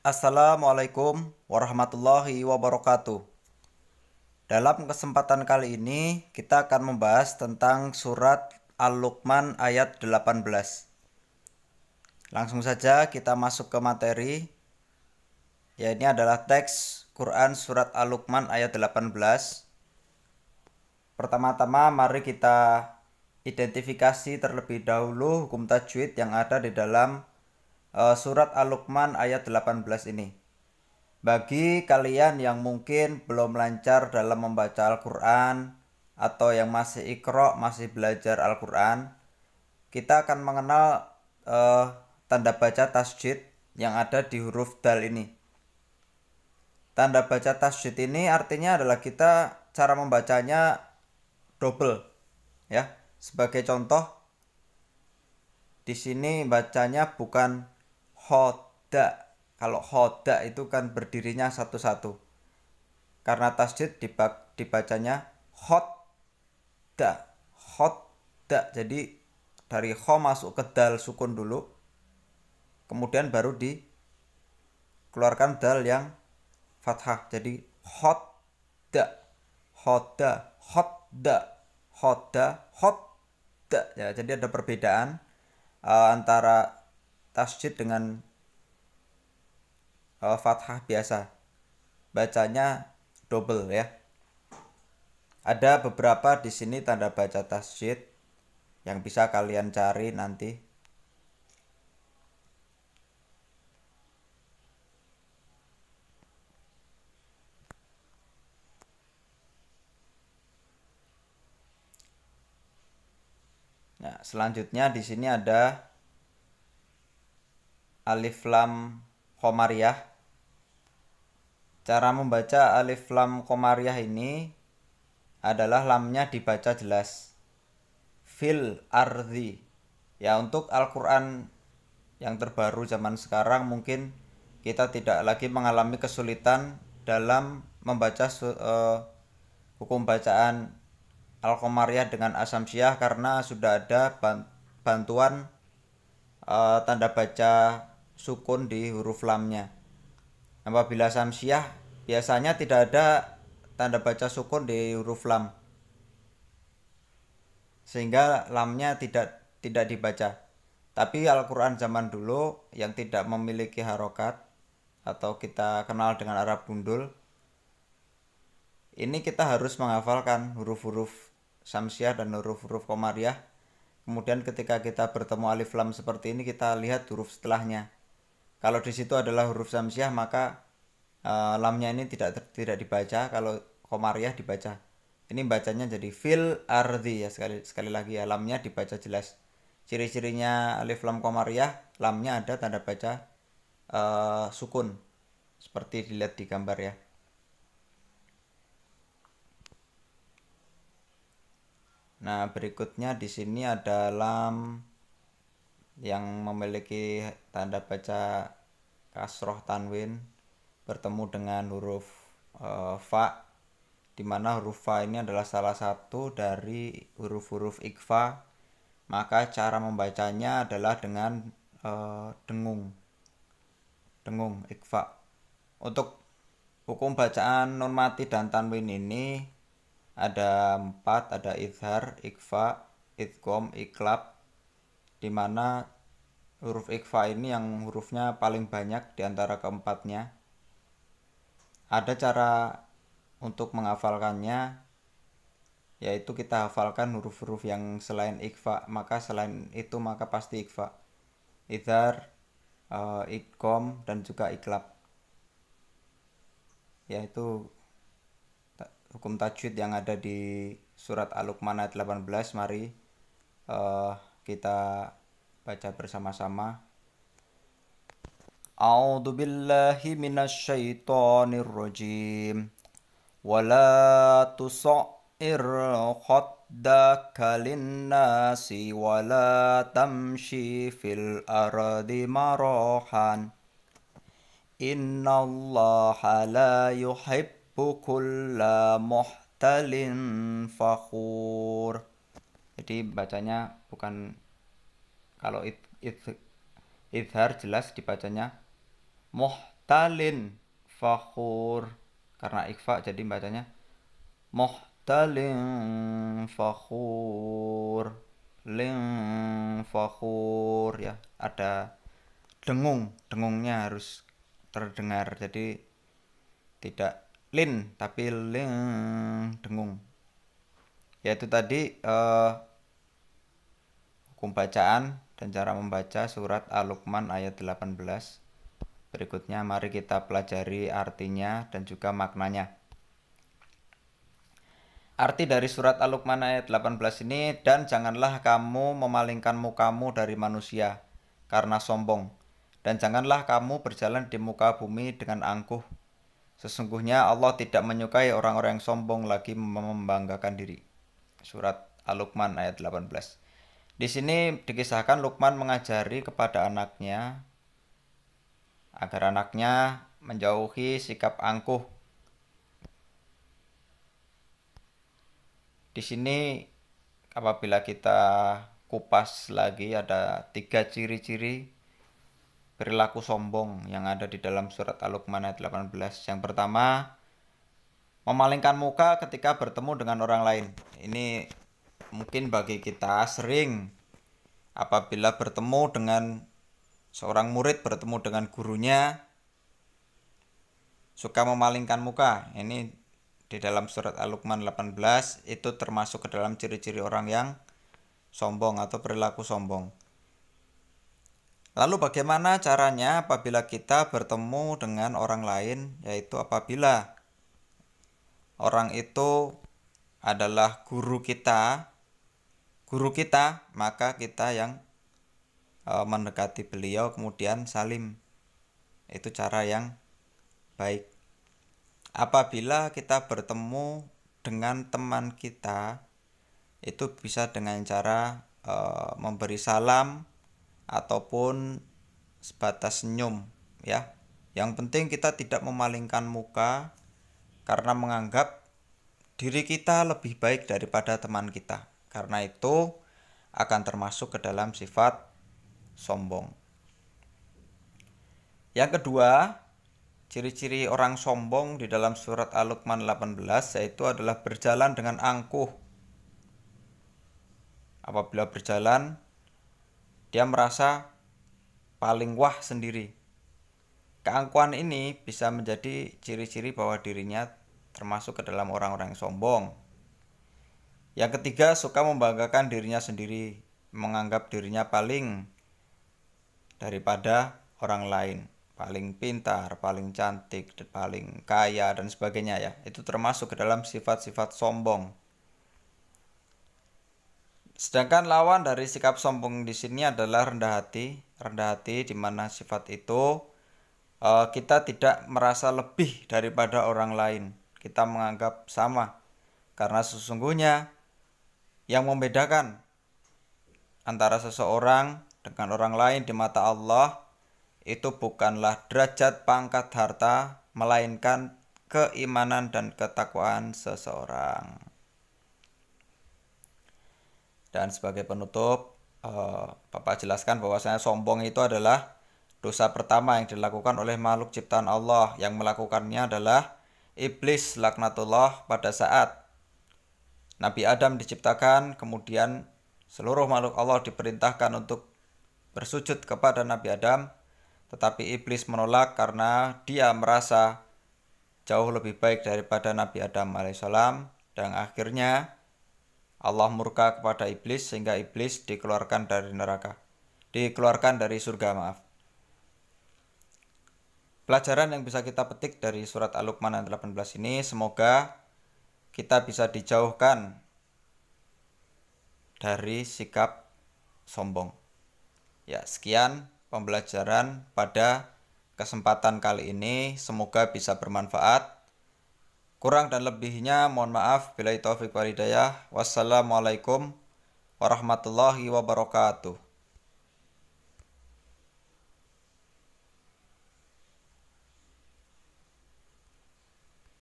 Assalamualaikum warahmatullahi wabarakatuh. Dalam kesempatan kali ini kita akan membahas tentang surat Al-Luqman ayat 18. Langsung saja kita masuk ke materi. Ya, ini adalah teks Quran surat Al-Luqman ayat 18. Pertama-tama mari kita identifikasi terlebih dahulu hukum tajwid yang ada di dalam surat Al-Luqman ayat 18 ini. Bagi kalian yang mungkin belum lancar dalam membaca Al-Quran atau yang masih iqra, masih belajar Al-Quran, kita akan mengenal tanda baca tasydid yang ada di huruf dal ini. Tanda baca tasydid ini artinya adalah kita cara membacanya double, ya. Sebagai contoh, di sini bacanya bukan khoda. Kalau khoda itu kan berdirinya satu-satu. Karena tasydid dibacanya khoda. Khoda. Jadi dari kho masuk ke dal sukun dulu. Kemudian baru dikeluarkan dal yang fathah. Jadi khoda. Khoda. Khoda. Khoda. Khoda. Ya, jadi ada perbedaan antara tasydid dengan fathah biasa, bacanya double ya. Ada beberapa di sini tanda baca tasydid yang bisa kalian cari nanti. Nah, selanjutnya di sini ada alif lam komariah. Cara membaca alif lam komariah ini adalah lamnya dibaca jelas. Fil ardi. Ya, untuk Al-Quran yang terbaru zaman sekarang mungkin kita tidak lagi mengalami kesulitan dalam membaca hukum bacaan Al-Qamariyah dengan asamsiyah karena sudah ada bantuan tanda baca sukun di huruf lamnya. Apabila samsiyah biasanya tidak ada tanda baca sukun di huruf lam, sehingga lamnya tidak dibaca. Tapi Al-Quran zaman dulu yang tidak memiliki harokat atau kita kenal dengan Arab gundul, ini kita harus menghafalkan huruf-huruf samsiah dan huruf-huruf komariah. Kemudian ketika kita bertemu alif lam seperti ini, kita lihat huruf setelahnya. Kalau di situ adalah huruf samsiah, maka lamnya ini tidak dibaca. Kalau komariah dibaca. Ini bacanya jadi fil ardi ya, sekali lagi ya, lamnya dibaca jelas. Ciri-cirinya alif lam komariah, lamnya ada tanda baca sukun seperti dilihat di gambar ya. Nah, berikutnya di sini ada lam yang memiliki tanda baca kasroh tanwin bertemu dengan huruf fa, di mana huruf fa ini adalah salah satu dari huruf-huruf ikhfa. Maka cara membacanya adalah dengan dengung ikhfa. Untuk hukum bacaan nun mati dan tanwin ini ada 4, ada izhar, ikhfa, idgham, iklab, di mana huruf ikhfa ini yang hurufnya paling banyak di antara keempatnya. Ada cara untuk menghafalkannya, yaitu kita hafalkan huruf-huruf yang selain ikhfa, maka selain itu maka pasti ikhfa. Izhar, idgham, dan juga iklab, yaitu hukum tajwid yang ada di surat Al-Luqman ayat 18. Mari kita baca bersama-sama. A'udzu billahi minasyaitonir rajim. Wala tusa'ir khaddaka linnasi wala tamshi fil ardi marahan. Innallaha la yuhibbu kulla muhtalin fakhur. Jadi bacanya bukan, kalau idhar jelas dibacanya muhtalin fakhur. Karena ikhfa jadi bacanya muhtalin fakhur. Ling fakhur ya. Ada dengungnya harus terdengar. Jadi tidak lin tapi ling dengung. Yaitu tadi hukum bacaan dan cara membaca surat Al-Luqman ayat 18. Berikutnya mari kita pelajari artinya dan juga maknanya. Arti dari surat Al-Luqman ayat 18 ini, dan janganlah kamu memalingkan mukamu dari manusia karena sombong, dan janganlah kamu berjalan di muka bumi dengan angkuh. Sesungguhnya Allah tidak menyukai orang-orang yang sombong lagi membanggakan diri. Surat Al-Luqman ayat 18. Di sini dikisahkan Luqman mengajari kepada anaknya agar anaknya menjauhi sikap angkuh. Di sini apabila kita kupas lagi ada 3 ciri-ciri perilaku sombong yang ada di dalam surat Al-Luqman ayat 18. Yang pertama, memalingkan muka ketika bertemu dengan orang lain. Ini mungkin bagi kita sering apabila bertemu dengan seorang murid, bertemu dengan gurunya, suka memalingkan muka. Ini di dalam surat Al-Luqman 18 itu termasuk ke dalam ciri-ciri orang yang sombong atau perilaku sombong. Lalu bagaimana caranya apabila kita bertemu dengan orang lain, yaitu apabila orang itu adalah guru kita, maka kita yang mendekati beliau kemudian salim. Itu cara yang baik. Apabila kita bertemu dengan teman kita, itu bisa dengan cara memberi salam ataupun sebatas senyum ya. Yang penting kita tidak memalingkan muka karena menganggap diri kita lebih baik daripada teman kita. Karena itu akan termasuk ke dalam sifat sombong. Yang kedua, ciri-ciri orang sombong di dalam surat Al-Luqman 18 yaitu adalah berjalan dengan angkuh. Apabila berjalan, dia merasa paling wah sendiri. Keangkuhan ini bisa menjadi ciri-ciri bahwa dirinya termasuk ke dalam orang-orang yang sombong. Yang ketiga, suka membanggakan dirinya sendiri, menganggap dirinya paling daripada orang lain, paling pintar, paling cantik, paling kaya dan sebagainya ya. Itu termasuk ke dalam sifat-sifat sombong. Sedangkan lawan dari sikap sombong di sini adalah rendah hati. Rendah hati di mana sifat itu kita tidak merasa lebih daripada orang lain. Kita menganggap sama. Karena sesungguhnya yang membedakan antara seseorang dengan orang lain di mata Allah itu bukanlah derajat, pangkat, harta, melainkan keimanan dan ketakwaan seseorang. Dan sebagai penutup, Bapak jelaskan bahwasanya sombong itu adalah dosa pertama yang dilakukan oleh makhluk ciptaan Allah. Yang melakukannya adalah iblis laknatullah pada saat Nabi Adam diciptakan, kemudian seluruh makhluk Allah diperintahkan untuk bersujud kepada Nabi Adam, tetapi iblis menolak karena dia merasa jauh lebih baik daripada Nabi Adam alaihissalam, dan akhirnya Allah murka kepada iblis sehingga iblis dikeluarkan dari neraka, dikeluarkan dari surga, maaf. Pelajaran yang bisa kita petik dari surat Al-Luqman ayat 18 ini, semoga kita bisa dijauhkan dari sikap sombong. Ya, sekian pembelajaran pada kesempatan kali ini. Semoga bisa bermanfaat. Kurang dan lebihnya mohon maaf. Billahi taufiq wal hidayah. Wassalamualaikum warahmatullahi wabarakatuh.